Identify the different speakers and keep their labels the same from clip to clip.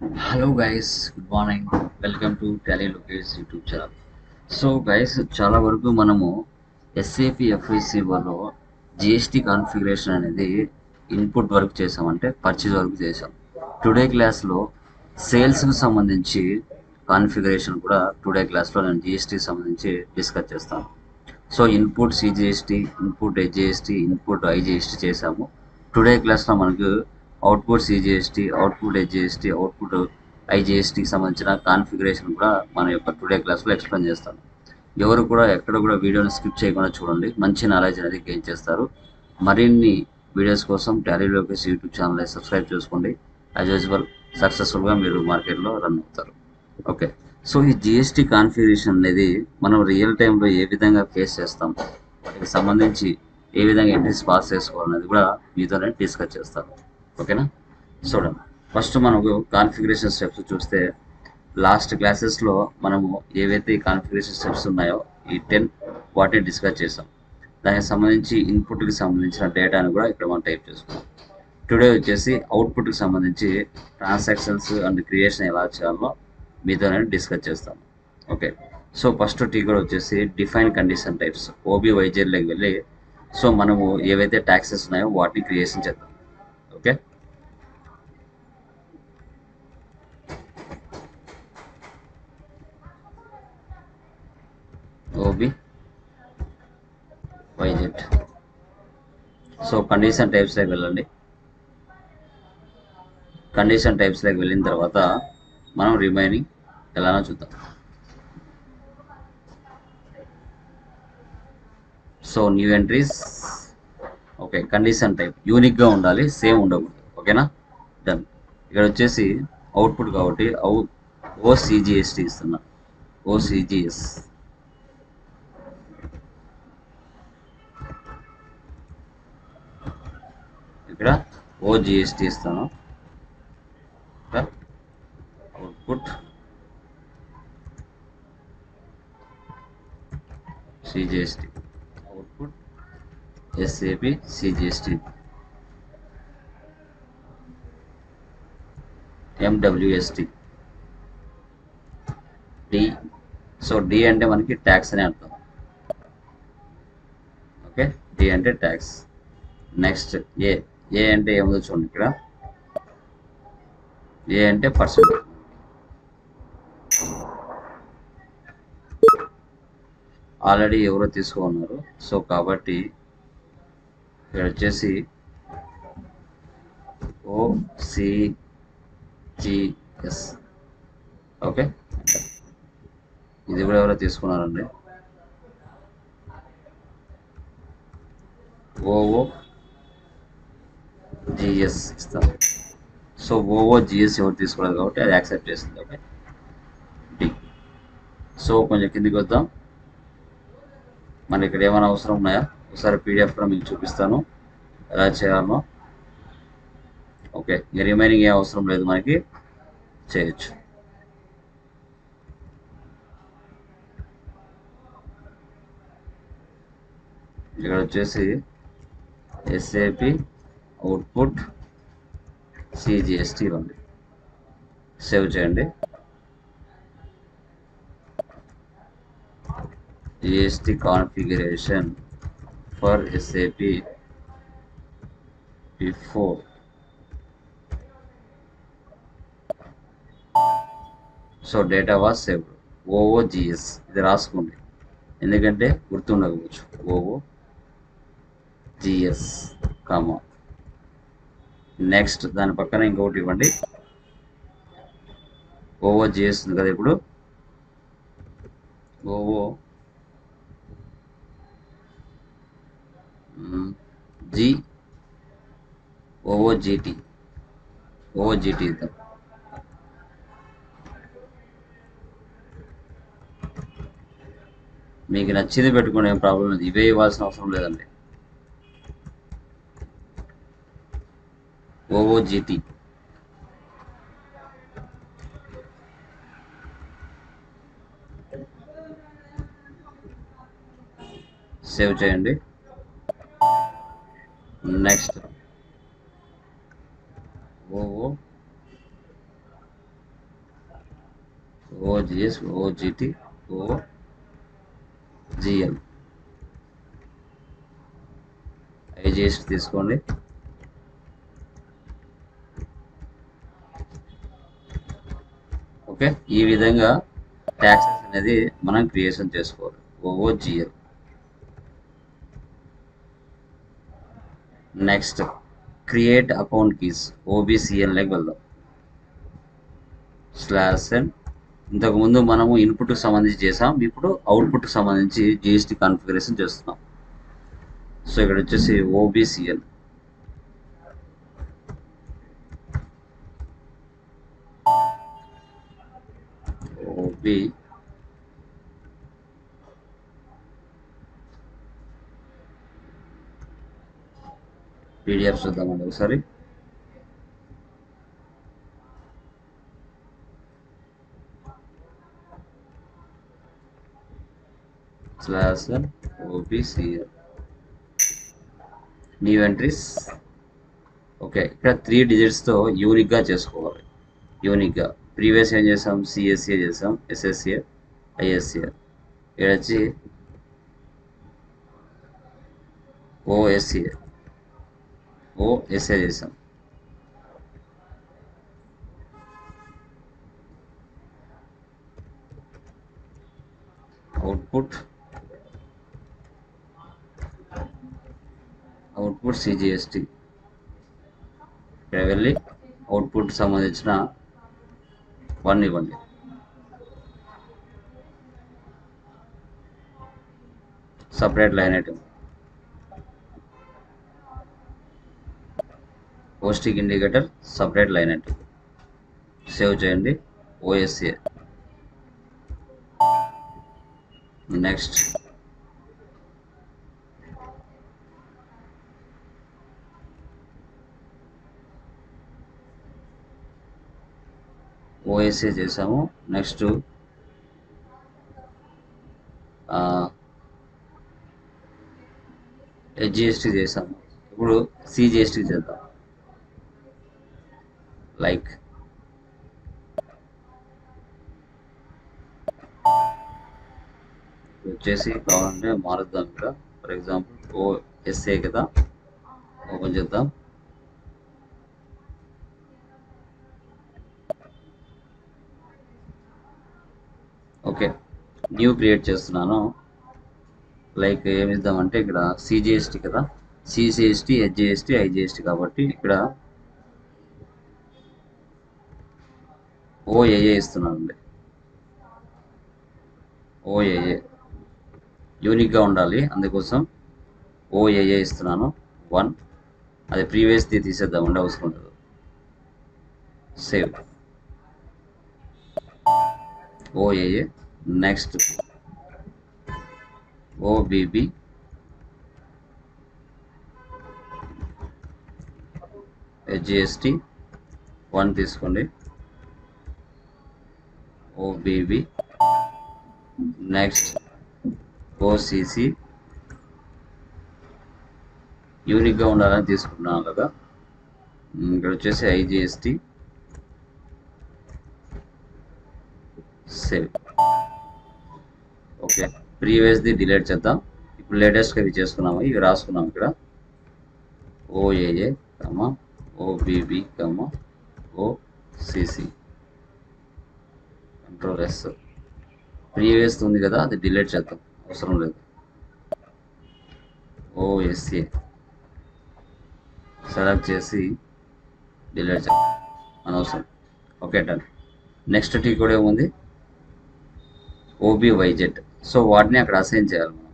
Speaker 1: Hello guys, good morning. Welcome to Tally Lokesh YouTube channel. So guys చాలా వరకు మనము SAP ఎఫ్ఐసిఓలో GST configuration అనేది input వరకు చేసాం, అంటే పర్చేజ్ వరకు చేసాం. టుడే క్లాస్లో సేల్స్కి సంబంధించి కాన్ఫిగరేషన్ కూడా టుడే క్లాస్లో నేను జిఎస్టీకి సంబంధించి డిస్కస్ చేస్తాను. So input CGST, input SGST, input IGST చేసాము. టుడే క్లాస్లో మనకు output CGST, output SGST, output ఐజిఎస్టీకి సంబంధించిన కాన్ఫిగరేషన్ కూడా మన యొక్క టుడే క్లాస్లో ఎక్స్ప్లెయిన్ చేస్తాను. ఎవరు కూడా ఎక్కడ కూడా వీడియోని స్కిప్ చేయకుండా చూడండి, మంచి నాలెడ్జ్ అనేది గెయిన్ చేస్తారు. మరిన్ని వీడియోస్ కోసం టాలీ లోకేష్ యూట్యూబ్ ఛానల్ని సబ్స్క్రైబ్ చేసుకోండి. యాజ్ యూజువల్ సక్సెస్ఫుల్గా మీరు మార్కెట్లో రన్ అవుతారు. ఓకే, సో ఈ జిఎస్టీ కాన్ఫిగరేషన్ అనేది మనం రియల్ టైంలో ఏ విధంగా ఫేస్ చేస్తాం, వాటికి సంబంధించి ఏ విధంగా ఎంట్రీస్ పాస్ చేసుకోవాలనేది కూడా మీతోనే డిస్కస్ చేస్తాను. ఓకేనా, చూడండి. ఫస్ట్ మనకు కాన్ఫిగరేషన్ స్టెప్స్ చూస్తే లాస్ట్ క్లాసెస్లో మనము ఏవైతే కాన్ఫిగరేషన్ స్టెప్స్ ఉన్నాయో ఈ 10 వాటిని డిస్కస్ చేసాం. దానికి సంబంధించి ఇన్పుట్కి సంబంధించిన డేటాను కూడా ఇక్కడ మనం టైప్ చేసుకున్నాం. టుడే వచ్చేసి అవుట్పుట్కి సంబంధించి ట్రాన్సాక్షన్స్ అండ్ క్రియేషన్ ఎలా చేయాలో మీతో నేను డిస్కస్ చేస్తాను. ఓకే, సో ఫస్ట్ టీ కూడా వచ్చేసి డిఫైన్ కండిషన్ టైప్స్ ఓబీవైజర్లోకి వెళ్ళి సో మనము ఏవైతే ట్యాక్సెస్ ఉన్నాయో వాటిని క్రియేషన్ చేద్దాం. Okay, OB Y Z. So condition టైప్స్లోకి వెళ్ళండి. కండిషన్ టైప్స్లోకి వెళ్ళిన తర్వాత మనం రిమైనింగ్ ఎలానో చూద్దాం. So new entries. Okay, condition type యూనిక్గా ఉండాలి, సేమ్ ఉండకూడదు. ఓకేనా, డన్. ఇక్కడ వచ్చేసి అవుట్పుట్ కాబట్టి ఓసిజిఎస్టీ ఇస్తున్నా. ఓసిజిఎస్ ఇక్కడ ఓజిఎస్టీ ఇస్తాను. Output CGST, output SAP CGST, MWST, D. So D అంటే మనకి ట్యాక్స్ అని అర్థం. ఓకే, డి అంటే ట్యాక్స్. Next A. ఏ అంటే ఏముందో చూడండి. ఇక్కడ ఏ అంటే పర్సెంట్. ఆల్రెడీ ఎవరో తీసుకున్నారు, సో కాబట్టి ఇక్కడ వచ్చేసి ఓసిజిఎస్. ఓకే, ఇది కూడా ఎవరో తీసుకున్నారండి. ఓఓజిఎస్ ఇస్తాం. సో ఓఓజిఎస్ ఎవరు తీసుకోలేదు కాబట్టి అది యాక్సెప్ట్ చేస్తుంది. Okay, D. సో కొంచెం కిందికి వద్దాం. మనకి ఇక్కడ ఏమైనా అవసరం ఉన్నాయా ఒకసారి పీడిఎఫ్ కూడా మీకు చూపిస్తాను ఎలా చేయాలో. ఓకే, ఇంకా రిమైనింగ్ ఏ అవసరం లేదు, మనకి చేయొచ్చు. ఇక్కడ వచ్చేసి ఎస్ఏపి అవుట్పుట్ సిజిఎస్టీ ఉంది. సేవ్ చేయండి. GST configuration for SAP before. So data was saved. OOGS ఇది రాసుకోండి, ఎందుకంటే గుర్తుండకపోవచ్చు. ఓఓజిఎస్ కామా నెక్స్ట్ దాని పక్కన ఇంకొకటి ఇవ్వండి. ఓఓజిఎస్ ఉంది కదా, ఇప్పుడు ఓఓజిటి ఇద్దాం. మీకు నచ్చింది పెట్టుకునే ఏం ప్రాబ్లం లేదు, ఇవే ఇవ్వాల్సిన అవసరం లేదండి. ఓఓజిటి సేవ్ చేయండి. నెక్స్ట్ ఓజిఎస్, ఓజిటి, ఓజిఎల్, ఐజిఎస్టి తీసుకోండి. ఓకే, ఈ విధంగా ట్యాక్సెస్ అనేది మనం క్రియేషన్ చేసుకోవాలి. ఓజిఎల్. నెక్స్ట్ క్రియేట్ అకౌంట్ కీస్, ఓబిసిఎల్లోకి వెళ్దాం. /n. ఇంతకుముందు మనము ఇన్పుట్కి సంబంధించి చేసాం, ఇప్పుడు అవుట్పుట్కి సంబంధించి జిఎస్టీ కాన్ఫిగరేషన్ చేస్తున్నాం. సో ఇక్కడ వచ్చేసి ఓబిసిఎల్, ఓబి పీడిఎఫ్ చూద్దామండి ఒకసారి. /n OBCL new entries. Okay, ఇక్కడ 3 డిజిట్స్తో యూనిక్గా చేసుకోవాలి. యూనిక్గా ప్రీవియస్ ఏం చేసాం, సిఎస్ఏ చేసాం, ఎస్ఎస్ఏ, ఐఎస్ఏ. ఇక్కడ వచ్చి ఓఎస్ఏ, ఓఎస్ఏ చేసాం. Output CGST. ఇక్కడ వెళ్ళి అవుట్పుట్ సంబంధించిన 1 ఇవ్వండి. Separate line item, posting indicator, separate line item. Save చేయండి. ఓఎస్ఏ. నెక్స్ట్ ఓఎస్ఏ చేసాము. నెక్స్ట్ హెచ్జిఎస్టీ చేసాము. ఇప్పుడు సిజిఎస్టీ చేద్దాం. లైక్ వచ్చేసి కావాలంటే మారుద్దాం. ఇక్కడ ఫర్ ఎగ్జాంపుల్ ఓఎస్ఏ కదా, ఓపెన్ చేద్దాం. ఓకే, న్యూ క్రియేట్ చేస్తున్నాను. లైక్ ఏమి ఇద్దామంటే ఇక్కడ సిజిఎస్టీ కదా, సిజిఎస్టీ, హెచ్జిఎస్టీ, ఐజిఎస్టీ కాబట్టి ఇక్కడ ఓఏఏ ఇస్తున్నానండి. ఓఏఏ యూనిక్గా ఉండాలి, అందుకోసం ఓఏఏ ఇస్తున్నాను. 1. అది ప్రీవియస్ది తీసేద్దామండి, అవసరం ఉండదు. సేవ్. ఓఏఏ. నెక్స్ట్ ఓబిబి, హెచ్జిఎస్టీ 1 తీసుకోండి. ఓబిబి. నెక్స్ట్ ఓసిసి, యూనిక్గా ఉండాలని తీసుకుంటున్నాను కదా. ఇక్కడ వచ్చేసి ఐజిఎస్టీ. సేవ్. ఓకే, ప్రీవియస్ది డిలీట్ చేద్దాం. ఇప్పుడు లేటెస్ట్గా ఇవి చేసుకున్నాము, ఇవి రాసుకున్నాము. ఇక్కడ ఓఏఏ, ఓబిబి, ఓసిసి. కంట్రోల్/S. ప్రీవియస్ ఉంది కదా, అది డిలీట్ చేద్దాం, అవసరం లేదు. ఓఎస్ఏ సెలెక్ట్ చేసి డిలీట్ చేద్దాం, అనవసరం. Okay, done. నెక్స్ట్ టీ కూడా ఏముంది, ఓబివైజెడ్. సో వాటిని అక్కడ అసైన్ చేయాలి మనం.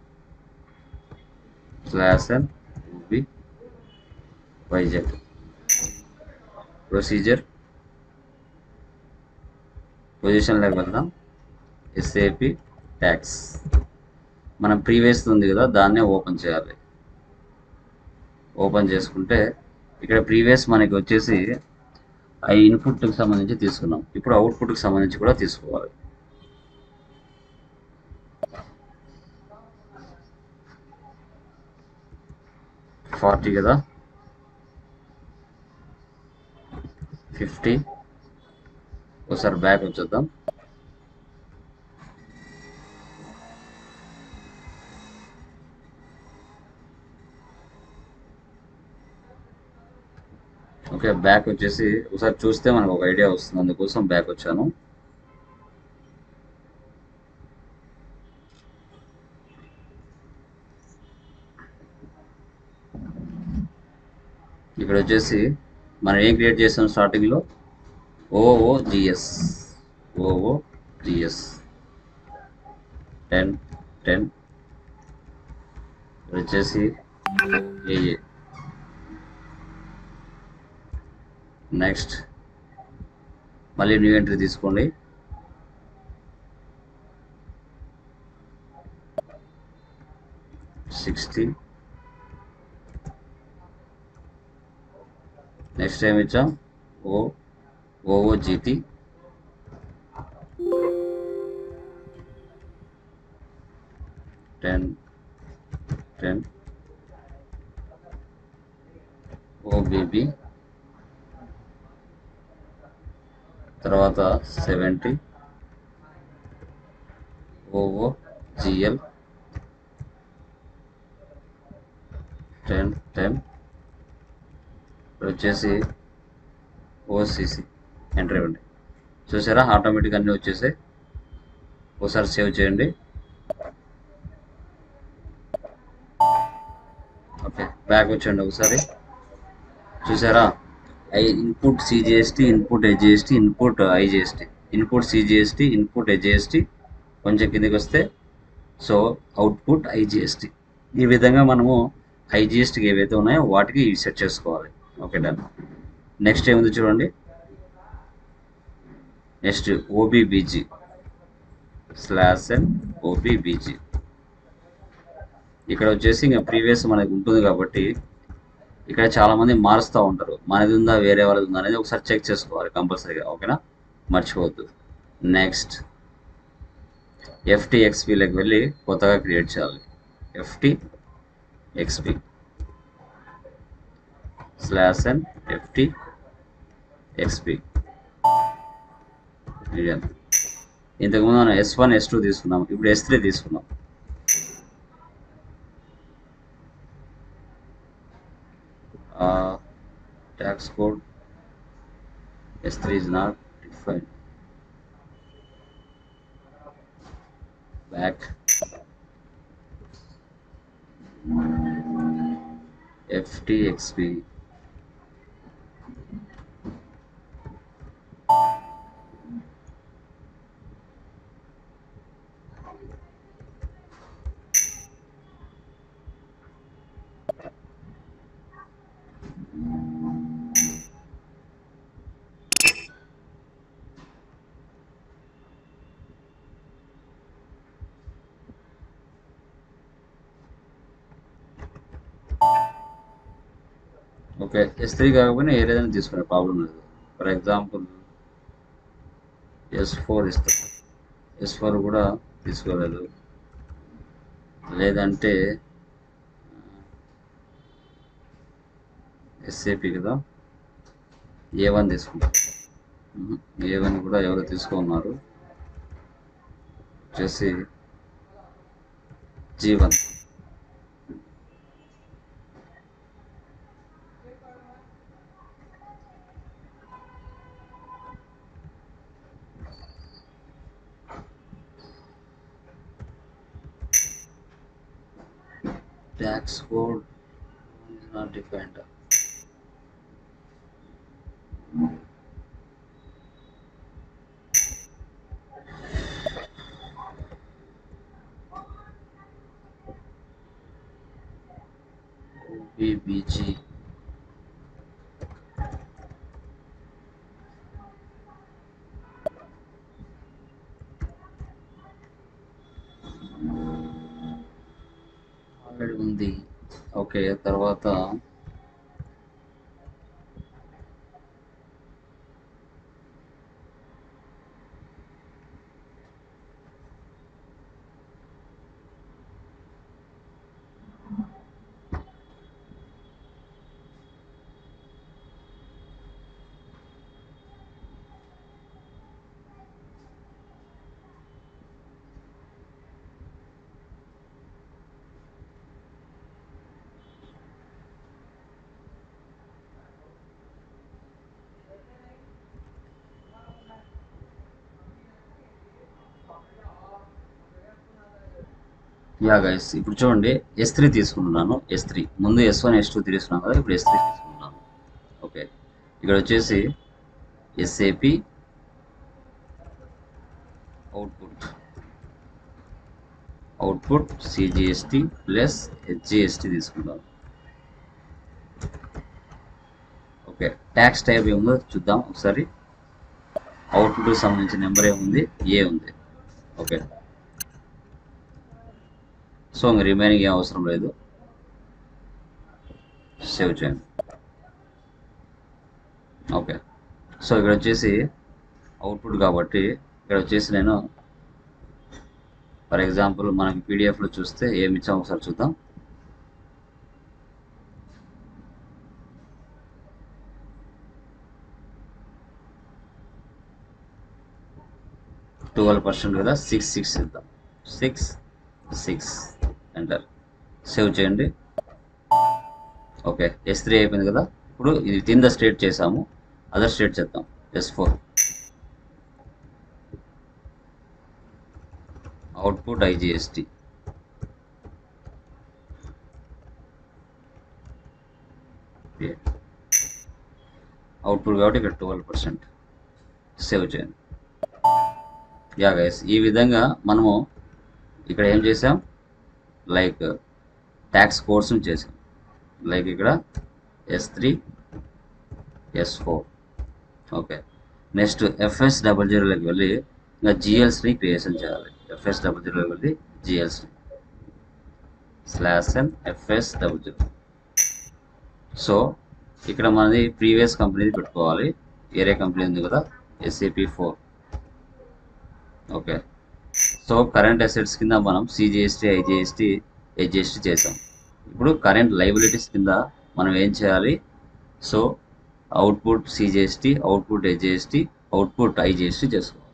Speaker 1: /n ఓబివైజెడ్. ప్రొసీజర్ పొజిషన్లోకి వెళ్దాం. ఎస్ఏపి ట్యాక్స్, మనం ప్రీవియస్ ఉంది కదా, దాన్నే ఓపెన్ చేయాలి. ఓపెన్ చేసుకుంటే ఇక్కడ ప్రీవియస్ మనకి వచ్చేసి ఆ ఇన్పుట్కి సంబంధించి తీసుకున్నాం. ఇప్పుడు అవుట్పుట్కి సంబంధించి కూడా తీసుకోవాలి. $40 కదా, 50. ఒకసారి బ్యాక్ వచ్చేద్దాం. ఓకే, బ్యాక్ వచ్చేసి ఒకసారి చూస్తే మనకు ఒక ఐడియా వస్తుంది, అందుకోసం బ్యాక్ వచ్చాను. ఇక్కడ వచ్చేసి మనం ఏం క్రియేట్ చేసాం స్టార్టింగ్లో, ఓఓజిఎస్, ఓఓజిఎస్ 10 10 వచ్చేసి ఏఏ. నెక్స్ట్ మళ్ళీ న్యూ ఎంట్రీ తీసుకోండి. సిక్స్టీ. నెక్స్ట్ ఏమి ఇచ్చాం, ఓఓజిటి 10 10. ఓబిబి తర్వాత 70. ఓఓజిఎల్ 10 10. ఇప్పుడు వచ్చేసి ఓసిసి ఎంటర్ ఇవ్వండి. చూసారా, ఆటోమేటిక్ అన్నీ వచ్చేసాయి. ఒకసారి సేవ్ చేయండి. ఓకే, బ్యాక్ వచ్చండి ఒకసారి. చూసారా, input CGST, input SGST, input IGST, input CGST, input HGST, కొంచెం కిందకి వస్తే సో అవుట్పుట్ ఐజిఎస్టీ. ఈ విధంగా మనము ఐజిఎస్టీకి ఏవైతే ఉన్నాయో వాటికి సెట్ చేసుకోవాలి. Okay, done. నెక్స్ట్ ఏముంది చూడండి, నెక్స్ట్ ఓబిబిజి /n ఓబిబిజి. ఇక్కడ వచ్చేసి ఇంకా ప్రీవియస్ మనకు ఉంటుంది కాబట్టి ఇక్కడ చాలామంది మారుస్తూ ఉంటారు, మనది ఉందా వేరే వాళ్ళది ఉందా అనేది ఒకసారి చెక్ చేసుకోవాలి కంపల్సరీగా. ఓకేనా, మర్చిపోవద్దు. నెక్స్ట్ FTXPలోకి వెళ్ళి కొత్తగా క్రియేట్ చేయాలి. FTXP /n FTXP. ఇంతకుముందు మనం S1 S2 తీసుకున్నాం, ఇప్పుడు S3 తీసుకున్నాం. Tax code S3 is not defined. Back FTXP okay, S3 కాకపోయినా ఏదైనా తీసుకునే ప్రాబ్లం లేదు. ఫర్ ఎగ్జాంపుల్ S4 ఇస్తాం, S4 కూడా తీసుకోలేదు. లేదంటే SAP కదా, A1 తీసుకుంటాం. A1 కూడా ఎవరు తీసుకున్నారు, వచ్చేసి G1. Tax code is not defined. OBBG already ఉంది. ఓకే, తర్వాత యా గైస్, ఇప్పుడు చూడండి, S3 తీసుకుంటున్నాను. S3 ముందు S1 S2 తీసుకున్నాను కదా, ఇప్పుడు S3 తీసుకుంటున్నాను. ఓకే, ఇక్కడ వచ్చేసి SAP output CGST plus HGST తీసుకుంటాం. ఓకే, ట్యాక్స్ టైప్ ఏముందో చూద్దాం ఒకసారి. అవుట్పుట్కి సంబంధించిన నెంబర్ ఏముంది, ఏ ఉంది. ఓకే, సో రిమైనింగ్ ఏం అవసరం లేదు, సేవ్ చేయండి. ఓకే, సో ఇక్కడ వచ్చేసి అవుట్పుట్ కాబట్టి ఇక్కడ వచ్చేసి నేను ఫర్ ఎగ్జాంపుల్ మనకి పీడిఎఫ్లో చూస్తే ఏమి ఇచ్చాం ఒకసారి చూద్దాం. ట్వెల్వ్ పర్సెంట్ కదా, 6 ఇద్దాం. 6 ఎంటర్, సేవ్ చేయండి. ఓకే, S3 అయిపోయింది కదా. ఇప్పుడు ఇది కింద స్టేట్ చేసాము, అదర్ స్టేట్ చేద్దాం. S4 అవుట్పుట్ ఐజిఎస్టి అవుట్పుట్ కాబట్టి ఇక్కడ 12%, సేవ్ చేయండి. యా గైస్, ఈ విధంగా మనము ఇక్కడ ఏం చేసాం, లైక్ ట్యాక్స్ కోర్స్ని చేసాం. లైక్ ఇక్కడ S3 S4. ఓకే, నెక్స్ట్ FS00లోకి వెళ్ళి ఇంకా జిఎల్స్ని క్రియేషన్ చేయాలి. FS00లోకి వెళ్ళి జిఎల్స్ని /n FS00. సో ఇక్కడ మనది ప్రీవియస్ కంపెనీది పెట్టుకోవాలి, ఏరే కంపెనీ ఉంది కదా, SAP4. Okay, so current assets కింద మనం సిజిఎస్టీ ఐజిఎస్టీ హెచ్జిఎస్టీ చేసాం. ఇప్పుడు కరెంట్ లైబిలిటీస్ కింద మనం ఏం చేయాలి, so output CGST, output SGST, output IGST చేసుకోవాలి.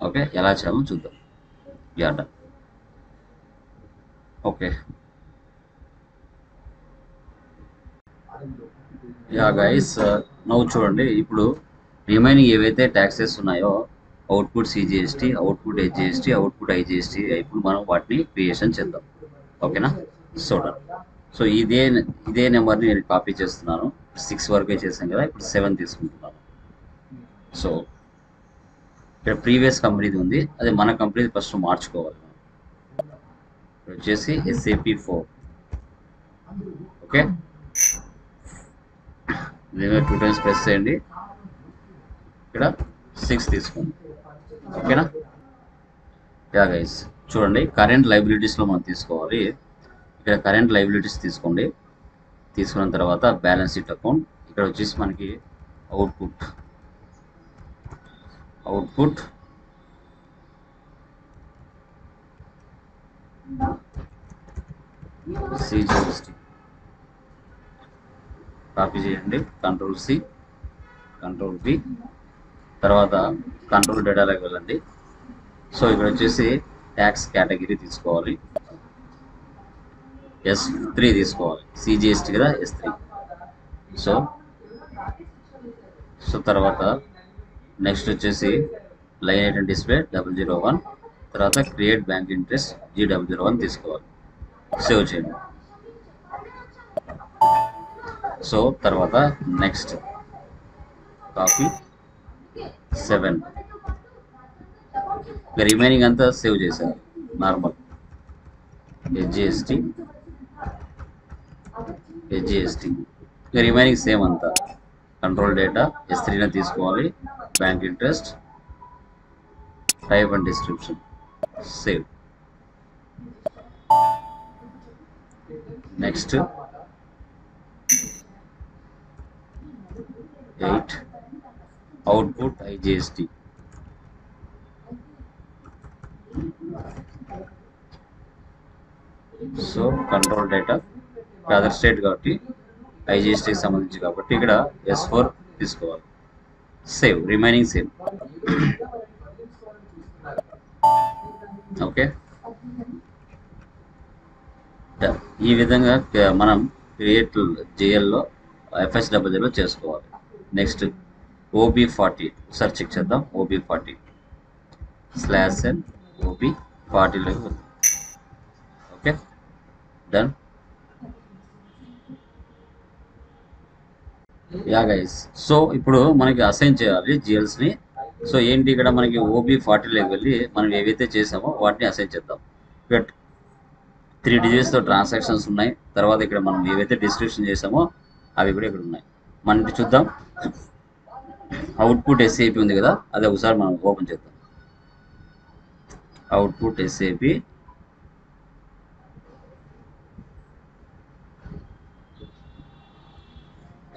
Speaker 1: ఓకే, ఎలా చేయాలో చూద్దాం. Yeah done. Okay, yeah guys, నవ్వు చూడండి, ఇప్పుడు రిమైనింగ్ ఏవైతే ట్యాక్సెస్ ఉన్నాయో output CGST, output SGST, output IGST, ఇప్పుడు మనం వాటిని క్రియేషన్ చేద్దాం. ఓకేనా, చూడండి. సో ఇదే నెంబర్ని నేను కాపీ చేస్తున్నాను. 6 వరకే చేశాను కదా, ఇప్పుడు 7 తీసుకుంటున్నాను. సో ఇక్కడ ప్రీవియస్ కంపెనీది ఉంది, అది మన కంపెనీది ఫస్ట్ మార్చుకోవాలి. ఇక్కడ వచ్చేసి SAP4. ఓకే, దీని 2 టైమ్స్ ప్రెస్ చేయండి. ఇక్కడ 6 తీసుకోండి. ఓకేనా. యా గైస్, చూడండి, కరెంట్ లైబిలిటీస్లో మనం తీసుకోవాలి. ఇక్కడ కరెంట్ లైబిలిటీస్ తీసుకోండి. తీసుకున్న తర్వాత బ్యాలెన్స్ షీట్ అకౌంట్, ఇక్కడ వచ్చేసి మనకి అవుట్పుట్ సిజిఎస్టీ కాపీ చేయండి, Ctrl+C Ctrl+V, తర్వాత కంట్రోల్ డేటాలోకి వెళ్ళండి. సో ఇక్కడ వచ్చేసి ట్యాక్స్ కేటగిరీ తీసుకోవాలి, S3 తీసుకోవాలి, సిజిఎస్టీ కదా S3. సో తర్వాత నెక్స్ట్ వచ్చేసి లైన్ ఐటమ్ డిస్ప్లే 001, తర్వాత క్రియేట్ బ్యాంక్ ఇంట్రెస్ట్ G001 తీసుకోవాలి. సేవ్ చేయండి. సో తర్వాత నెక్స్ట్ కాపీ 7, ఇంకా రిమైనింగ్ అంతా సేవ్ చేశారు నార్మల్. హెచ్జిఎస్టీ ఇంకా రిమైనింగ్ సేమ్ అంతా. కంట్రోల్ డేటా S3 తీసుకోవాలి, bank interest, type and description, save. Next 8 output IGST. So control data other state కాబట్టి ఐజిఎస్టీకి సంబంధించి కాబట్టి ఇక్కడ S4 తీసుకోవాలి. Save, remaining same. ఓకే, ఈ విధంగా మనం క్రియేట్ జిఎల్లో FS00 చేసుకోవాలి. నెక్స్ట్ OB40 ఒకసారి చెక్ చేద్దాం. OB40 /n OB40 okay. Done. Yeah guys, so ఇప్పుడు మనకి అసైన్ చేయాలి జిఎల్స్ని. సో ఏంటి ఇక్కడ మనకి OB40లోకి వెళ్ళి మనం ఏవైతే చేసామో వాటిని అసైన్ చేద్దాం. ఇక్కడ 3 డిజిట్స్తో ట్రాన్సాక్షన్స్ ఉన్నాయి. తర్వాత ఇక్కడ మనం ఏవైతే డిస్క్రిప్షన్ చేసామో అవి కూడా ఇక్కడ ఉన్నాయి. మనం చూద్దాం. అవుట్పుట్ SAP ఉంది కదా, అది ఒకసారి మనం ఓపెన్ చేద్దాం. Output SAP.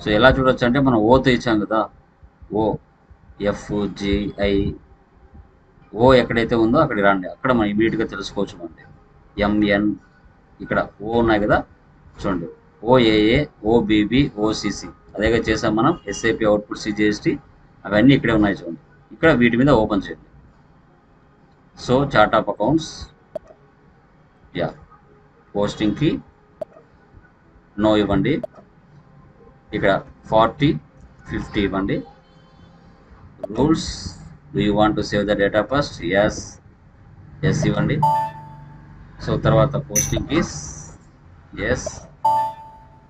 Speaker 1: సో ఎలా చూడొచ్చు అంటే మనం ఓతో ఇచ్చాం కదా, OFGI, ఓ ఎక్కడైతే ఉందో అక్కడికి రండి, అక్కడ మనం ఇమీడియట్గా తెలుసుకోవచ్చు. అండి MN ఇక్కడ ఓ ఉన్నాయి కదా, చూడండి OAA, OBB, OCC అదేగా చేసాం మనం. SAP అవుట్పుట్ CGST అవన్నీ ఇక్కడే ఉన్నాయి చూడండి. ఇక్కడ వీటి మీద ఓపెన్ చేయండి. So chart of accounts, yeah, పోస్టింగ్కి నో ఇవ్వండి. ఇక్కడ 40, 50 ఇవ్వండి. Rules, do you want to save the data first? Yes ఇవ్వండి. సో తర్వాత పోస్టింగ్ కీస్, ఎస్.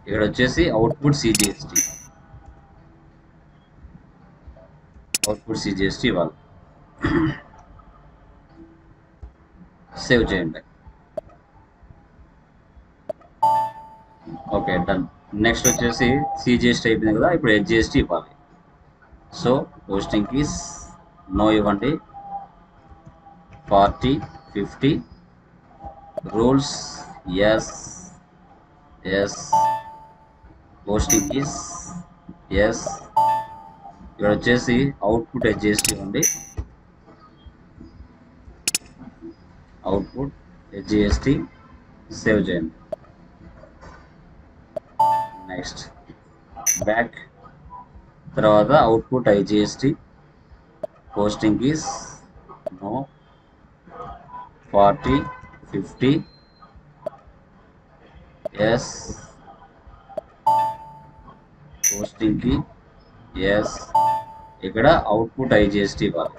Speaker 1: ఇక్కడ వచ్చేసి అవుట్పుట్ CGST ఇవ్వాలి. సేవ్ చేయండి. Okay, done. నెక్స్ట్ వచ్చేసి CGST అయిపోయింది కదా, ఇప్పుడు HGST ఇవ్వాలి. సో పోస్టింగ్ కీస్ నో ఇవ్వండి. 40, 50. Rules, yes. Posting keys, yes. ఇక్కడ వచ్చేసి అవుట్పుట్ HGST ఇవ్వండి. అవుట్పుట్ HGST సేవ్ చేయండి. నెక్స్ట్ బ్యాక్, తర్వాత output IGST, posting keys no. 40, 50, yes. Posting key yes. ఇక్కడ అవుట్పుట్ IGST ఇవ్వాలి.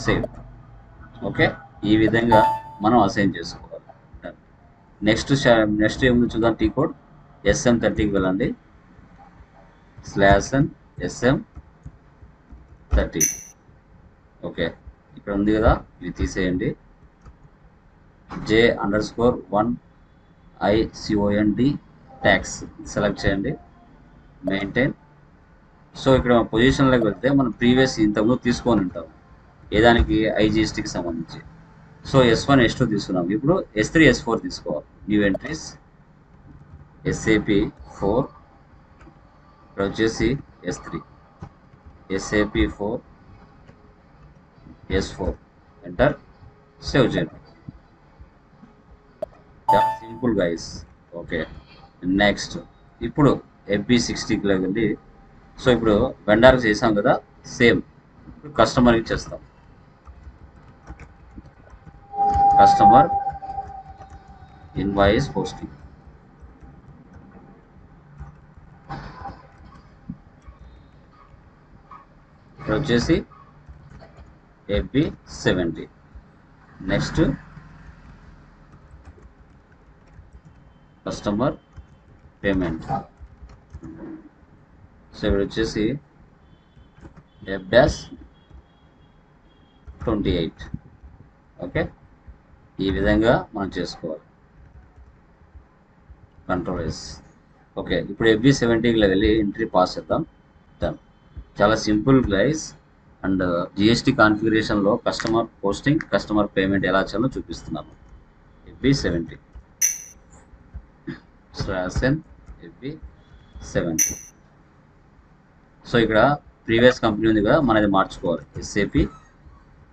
Speaker 1: సేవ్. ఓకే, ఈ విధంగా మనం అసైన్ చేసుకోవాలి. నెక్స్ట్ ఏముంది చూద్దాం. టీ కోడ్ SM30కి వెళ్ళండి. /n SM30. ఓకే, ఇక్కడ ఉంది కదా, ఇది తీసేయండి. J_1 ICOND ట్యాక్స్ సెలెక్ట్ చేయండి. మెయింటైన్. సో ఇక్కడ పొజిషన్లోకి వెళ్తే మనం ప్రీవియస్ ఇంతకుముందు తీసుకొని ఉంటాం ఏదానికి, IGSTకి సంబంధించి. సో S1, S2 తీసుకున్నాం. ఇప్పుడు S3, S4 తీసుకోవాలి. New entries, SAP 4. ఇక్కడ వచ్చేసి S3, SAP 4, S4 enter. Save చేయండి. చాలా సింపుల్ గైస్. ఓకే, నెక్స్ట్ ఇప్పుడు FB60కి వెళ్ళి, సో ఇప్పుడు వెండర్కి చేసాం కదా, సేమ్ ఇప్పుడు కస్టమర్కి చేస్తాం. Customer invoice posting. ఇక్కడ వచ్చేసి FB70. Next customer payment. So ఇక్కడ వచ్చేసి F-28. ఓకే, ఈ విధంగా మనం చేసుకోవాలి. Control S. ఓకే, ఇప్పుడు FB70కి వెళ్ళి ఎంట్రీ పాస్ చేద్దాం. డన్. చాలా సింపుల్ గైస్. అండ్ GST కాన్ఫిగరేషన్లో కస్టమర్ పోస్టింగ్, కస్టమర్ పేమెంట్ ఎలా చేయాలో చూపిస్తున్నాను. FB70 /n FB70. సో ఇక్కడ ప్రీవియస్ కంపెనీ ఉంది కదా, మనది మార్చుకోవాలి. SAP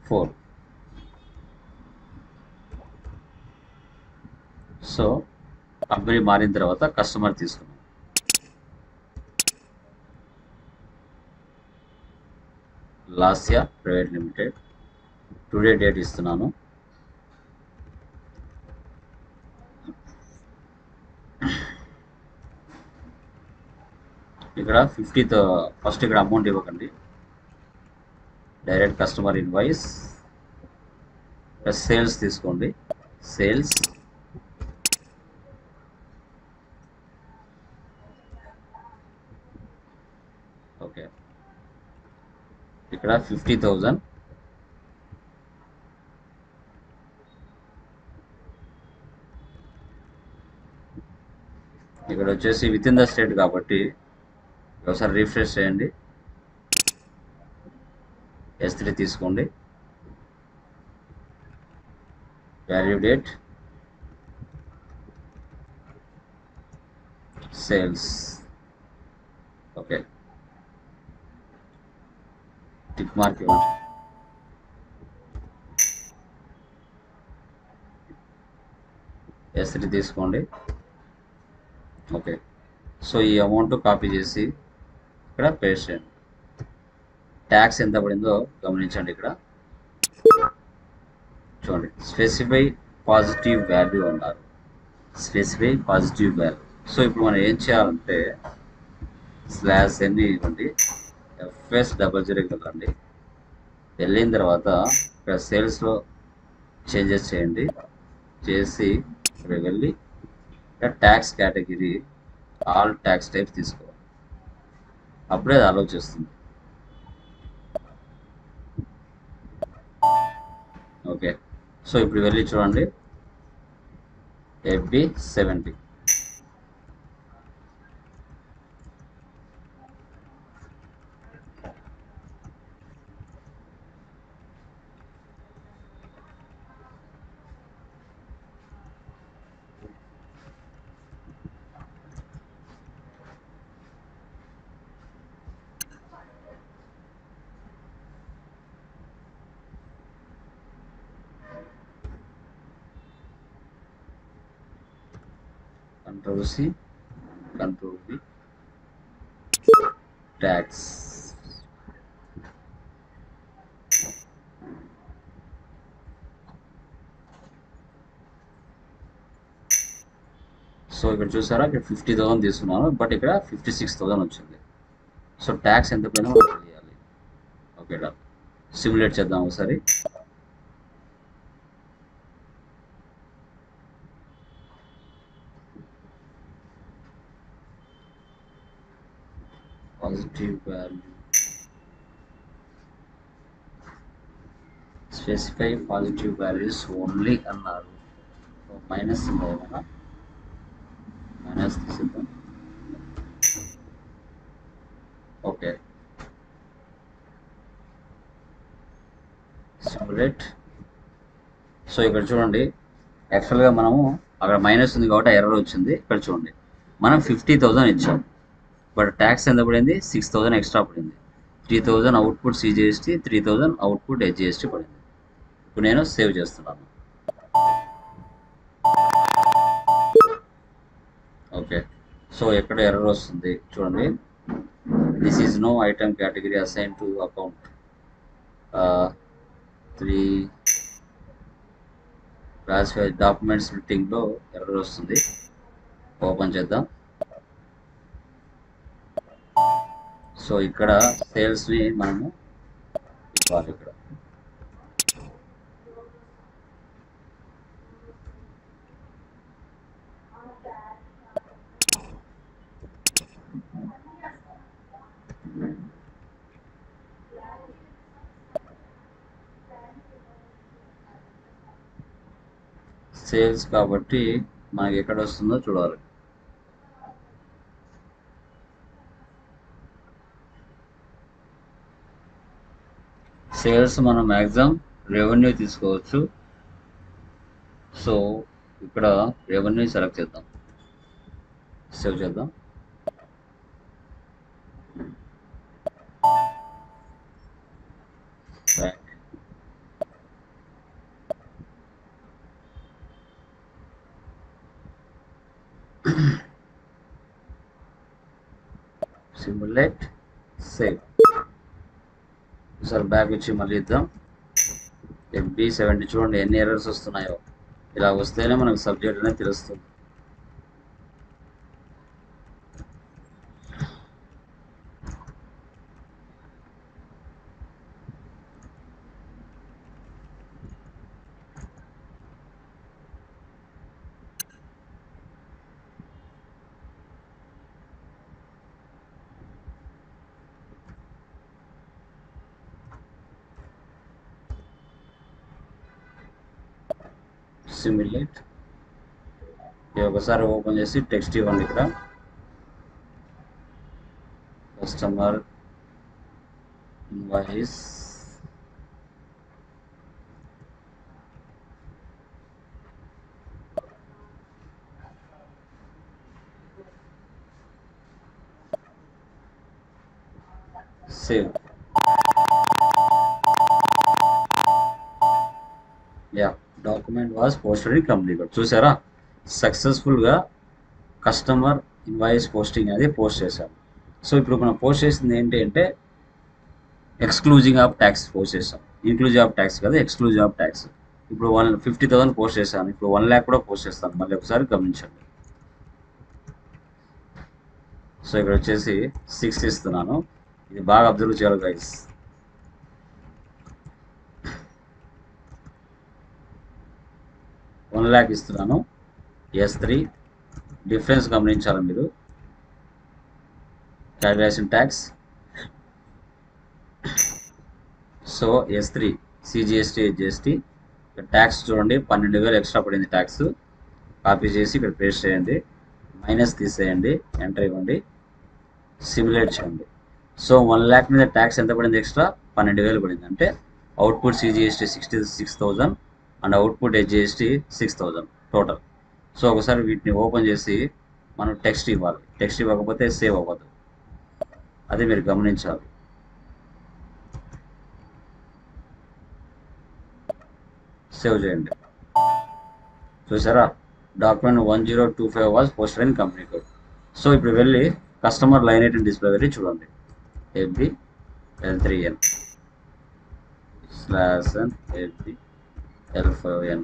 Speaker 1: 4. సో కంపెనీ మారిన తర్వాత కస్టమర్ తీసుకున్నాం. Lasya private limited. Today date ఇస్తున్నాను. ఇక్కడ 50th ఫస్ట్ ఇక్కడ అమౌంట్ ఇవ్వకండి. డైరెక్ట్ కస్టమర్ ఇన్వాయిస్ సేల్స్ తీసుకోండి. సేల్స్ ఓకే, ఇక్కడ 50,000. ఇక్కడ వచ్చేసి విత్ ఇన్ ద స్టేట్ కాబట్టి ఒకసారి రిఫ్రెష్ చేయండి. S3 తీసుకోండి. Value date, sales. Okay, tick mark ఇవ్వండి. S3 తీసుకోండి. ఓకే, సో ఈ అమౌంట్ కాపీ చేసి ఇక్కడ పేస్ట్ చేయండి. ట్యాక్స్ ఎంత పడిందో గమనించండి. ఇక్కడ చూడండి, స్పెసిఫై పాజిటివ్ వాల్యూ అన్నారు. Specify positive value. సో ఇప్పుడు మనం ఏం చేయాలంటే /n ఇవ్వండి, FS00 వెళ్ళండి. వెళ్ళిన తర్వాత ఇక్కడ సేల్స్లో చేంజెస్ చేయండి. చేసి ఇక్కడ వెళ్ళి ఇక్కడ tax category all tax types తీసుకోవాలి. అప్పుడే అది అలౌ చేస్తుంది. ఓకే, సో ఇప్పుడు వెళ్ళి చూడండి, FB70. Control+C, Control+V, tax. So ఇక్కడ చూసారా, ఇక్కడ 50,000 తీసుకున్నాను, బట్ ఇక్కడ 56,000 వచ్చింది. సో ట్యాక్స్ ఎంత పైన తెలియాలి. ఓకే, సిమ్యులేట్ చేద్దాం ఒకసారి. Positive value, specify positive values only అన్నారు. మైనస్ ఏమైనా మైనస్ తీసేద్దాం. Okay, simulate. సో ఇక్కడ చూడండి, యాక్చువల్గా మనము అక్కడ మైనస్ ఉంది కాబట్టి ఎర్రర్ వచ్చింది. ఇక్కడ చూడండి, మనం 50,000 ఇచ్చాం, బట్ ట్యాక్స్ ఎంత పడింది? 6,000 ఎక్స్ట్రా పడింది. 3,000 అవుట్పుట్ CGST, 3,000 అవుట్పుట్ HGST పడింది. ఇప్పుడు నేను సేవ్ చేస్తున్నాను. ఓకే, సో ఎక్కడ ఎర్రర్ వస్తుంది చూడండి, this is no item category assign to account 3 classify documents స్ప్లిట్టింగ్లో ఎర్రర్ వస్తుంది. ఓపెన్ చేద్దాం. సో ఇక్కడ సేల్స్ని మనము ఇవ్వాలి. ఇక్కడ సేల్స్ కాబట్టి మనకి ఎక్కడ వస్తుందో చూడాలి. సేల్స్ మనం మ్యాక్సిమం రెవెన్యూ తీసుకోవచ్చు. సో ఇక్కడ రెవెన్యూ సెలెక్ట్ చేద్దాం, సేవ్ చేద్దాం. Simulate, save. సార్ బ్యాక్ వచ్చి మళ్ళీ ఇద్దాం. FB70 చూడండి ఎన్ని ఎర్రర్స్ వస్తున్నాయో. ఇలా వస్తేనే మనకు సబ్జెక్ట్ అనేది తెలుస్తుంది. సిమ్యులేట్. ఇది ఒకసారి ఓపెన్ చేసి టెక్స్ట్ ఇవ్వండి. ఇక్కడ customer invoice save. Yeah, document was posted in complete. చూసారా, సక్సెస్ఫుల్గా కస్టమర్ ఇన్వాయిస్ పోస్టింగ్ అనేది పోస్ట్ చేశాం. సో ఇప్పుడు మనం పోస్ట్ చేసింది ఏంటి అంటే ఎక్స్క్లూజివ్ ఆఫ్ ట్యాక్స్ పోస్ట్ చేసాం. ఇంక్లూజివ్ ఆఫ్ ట్యాక్స్ కదా, ఎక్స్క్లూజివ్ ఆఫ్ ట్యాక్స్. ఇప్పుడు 50,000 పోస్ట్ చేశాను, ఇప్పుడు 1 lakh కూడా పోస్ట్ చేస్తాను. మళ్ళీ ఒకసారి గమనించండి. సో ఇక్కడ వచ్చేసి 6 ఇస్తున్నాను. ఇది బాగా అబ్జర్వ్ చేయాలి గైస్. వన్ ల్యాక్ ఇస్తున్నాను. S3 డిఫరెన్స్ గమనించాలి మీరు. Calculation tax. So S3 CGST HGST tax చూడండి, 12,000 ఎక్స్ట్రా పడింది ట్యాక్స్. కాపీ చేసి ఇక్కడ పేస్ట్ చేయండి, మైనస్ తీసేయండి, ఎంటర్ ఇవ్వండి, సిమ్యులేట్ చేయండి. సో 1 lakh మీద ట్యాక్స్ ఎంత పడింది? ఎక్స్ట్రా 12,000 పడింది. అంటే output CGST 66,000 and output HGST 6,000 total. So ఒకసారి వీటిని ఓపెన్ చేసి మనం టెక్స్ట్ ఇవ్వాలి. టెక్స్ట్ ఇవ్వకపోతే సేవ్ అవ్వదు, అది మీరు గమనించాలి. సేవ్ చేయండి. చూసారా, document 1025 was posted in company code. So ఇప్పుడు వెళ్ళి కస్టమర్ లైన్ ఐటమ్ డిస్ప్లే పెట్టి చూడండి. FBL3N /N FBL5N.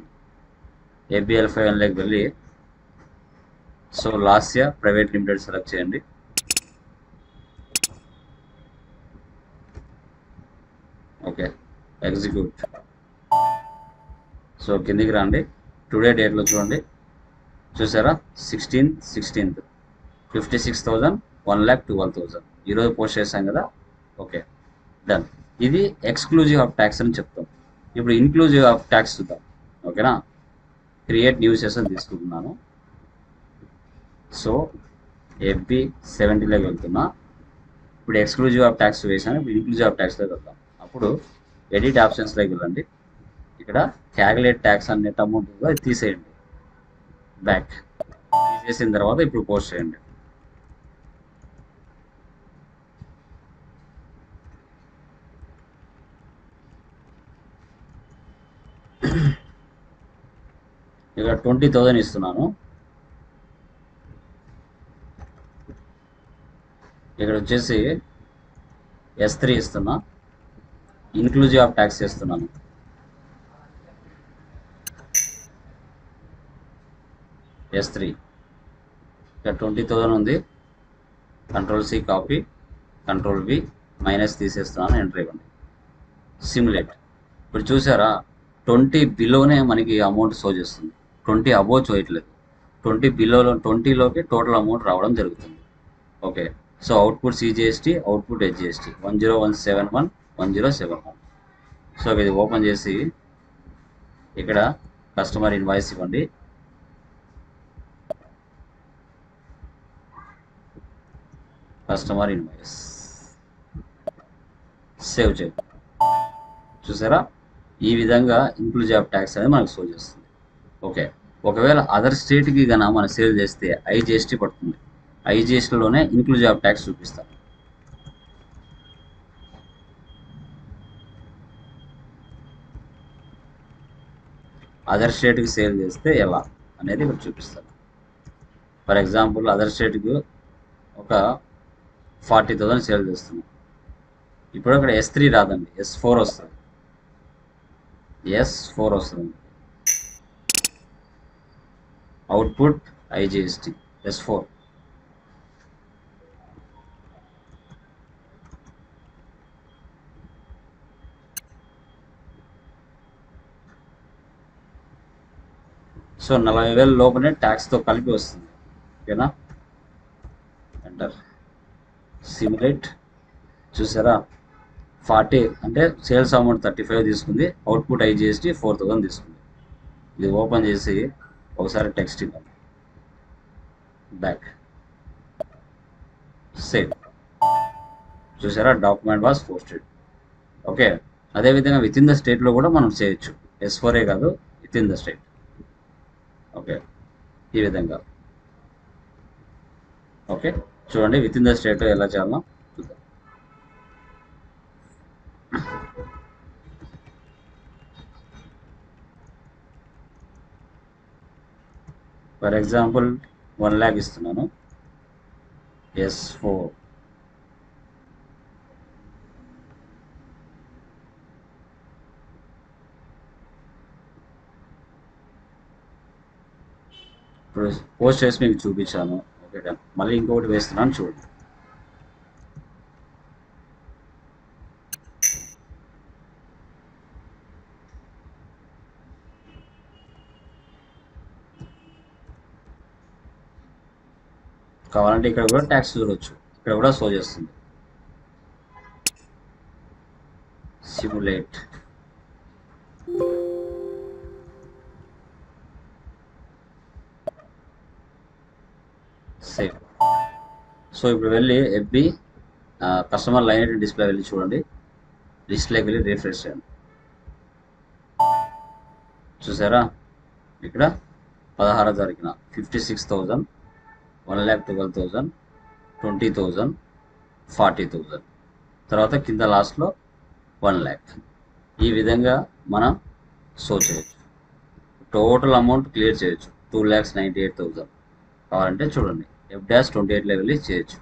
Speaker 1: FBL5Nలోకి వెళ్ళి so Lasya private limited select చేయండి. Okay, execute. సో కిందికి రండి, టుడే డేట్లో చూడండి. చూసారా, 16/16 56,000 1,12,000 ఈరోజు పోస్ట్ చేశాం కదా. Okay, done. ఇది ఎక్స్క్లూజివ్ ఆఫ్ ట్యాక్స్ అని చెప్తాం. ఇప్పుడు ఇన్క్లూజివ్ ఆఫ్ ట్యాక్స్ చూద్దాం. ఓకేనా, క్రియేట్ న్యూ సెషన్ తీసుకుంటున్నాను. సో FB70లోకి వెళ్తున్నా. ఇప్పుడు ఎక్స్క్లూజివ్ ఆఫ్ ట్యాక్స్ వేసాను, ఇప్పుడు ఇన్క్లూజివ్ ఆఫ్ ట్యాక్స్లోకి వెళ్తాం. అప్పుడు ఎడిట్ ఆప్షన్స్లోకి వెళ్ళండి. ఇక్కడ క్యాలిక్యులేట్ ట్యాక్స్ అనే నెట్ అమౌంట్ అది తీసేయండి. బ్యాక్ తీసేసిన తర్వాత ఇప్పుడు పోస్ట్ చేయండి. ఇక్కడ 20,000 ఇస్తున్నాను. ఇక్కడ వచ్చేసి S3 ఇస్తున్నా, ఇన్క్లూజివ్ ఆఫ్ ట్యాక్స్ ఇస్తున్నాను. S3 ఇక్కడ 20,000 ఉంది. Ctrl+C కాపీ, Ctrl+V మైనస్ తీసేస్తున్నాను, ఎంటర్ ఇవ్వండి, సిమ్యులేట్. ఇప్పుడు చూసారా, 20 బిలోనే మనకి అమౌంట్ షో చేస్తుంది, 20 అబోవ్ చూయట్లేదు. 20 బిలోలో 20లోకి టోటల్ అమౌంట్ రావడం జరుగుతుంది. Okay, so output CGST, output HGST 10171 1071. So ఇది ఓపెన్ చేసి ఇక్కడ కస్టమర్ ఇన్వాయిస్ ఇవ్వండి. కస్టమర్ ఇన్వాయిస్ సేవ్ చేయండి. చూసారా, ఈ విధంగా ఇంక్లూజివ్ ఆఫ్ ట్యాక్స్ అనేది మనకు షో చేస్తుంది. ఓకే, ఒకవేళ అదర్ స్టేట్కి కన్నా మనం సేల్ చేస్తే IGST పడుతుంది. IGSTలోనే ఇంక్లూజివ్ ఆఫ్ ట్యాక్స్ చూపిస్తాం. అదర్ స్టేట్కి సేల్ చేస్తే ఎలా అనేది ఇక్కడ చూపిస్తాను. ఫర్ ఎగ్జాంపుల్ అదర్ స్టేట్కి ఒక 40,000 సేల్ చేస్తున్నాం. ఇప్పుడు అక్కడ S3 రాదండి, S4 వస్తుంది. S4 వస్తుంది. Output IGST S4. సో 40,000 లోపలే ట్యాక్స్తో కలిపి వస్తుంది. ఓకేనా, ఎంటర్, సిమ్యులేట్. చూసారా, 40 అంటే సేల్స్ అమౌంట్ 35 తీసుకుంది, అవుట్పుట్ IGST 4,000 తీసుకుంది. ఇది ఓపెన్ చేసి ఒకసారి టెక్స్ట్ ఇవ్వండి, బ్యాక్, సేవ్. చూసారా, డాక్యుమెంట్ వాస్ పోస్టెడ్. ఓకే, అదేవిధంగా విత్ ఇన్ ద స్టేట్లో కూడా మనం చేయొచ్చు. S4 కాదు, with in the state. Okay, ఈ విధంగా. ఓకే, చూడండి విత్ ఇన్ ద స్టేట్ ఎలా చేయాలో చూద్దాం. ఫర్ ఎగ్జాంపుల్ 1 lakh ఇస్తున్నాను, S4. ఇప్పుడు పోస్ట్ చేసి మీకు చూపించాను. Okay done. మళ్ళీ ఇంకొకటి వేస్తున్నాను చూడండి. కావాలంటే ఇక్కడ కూడా ట్యాక్స్ చూడవచ్చు, ఇక్కడ కూడా షో చేస్తుంది. Simulate, save. సో ఇప్పుడు వెళ్ళి FB customer line item display వెళ్ళి చూడండి, డిస్ప్లేకి వెళ్ళి రిఫ్రెష్ చేయండి. చూసారా, ఇక్కడ 16వ తారీఖున 56,000, 1,12,000, 20,000, 40,000, తర్వాత కింద లాస్ట్లో 1 lakh. ఈ విధంగా మనం షో చేయొచ్చు. టోటల్ అమౌంట్ క్లియర్ చేయొచ్చు, 2,98,000. కావాలంటే చూడండి, F-28 లెవెల్ చేయొచ్చు.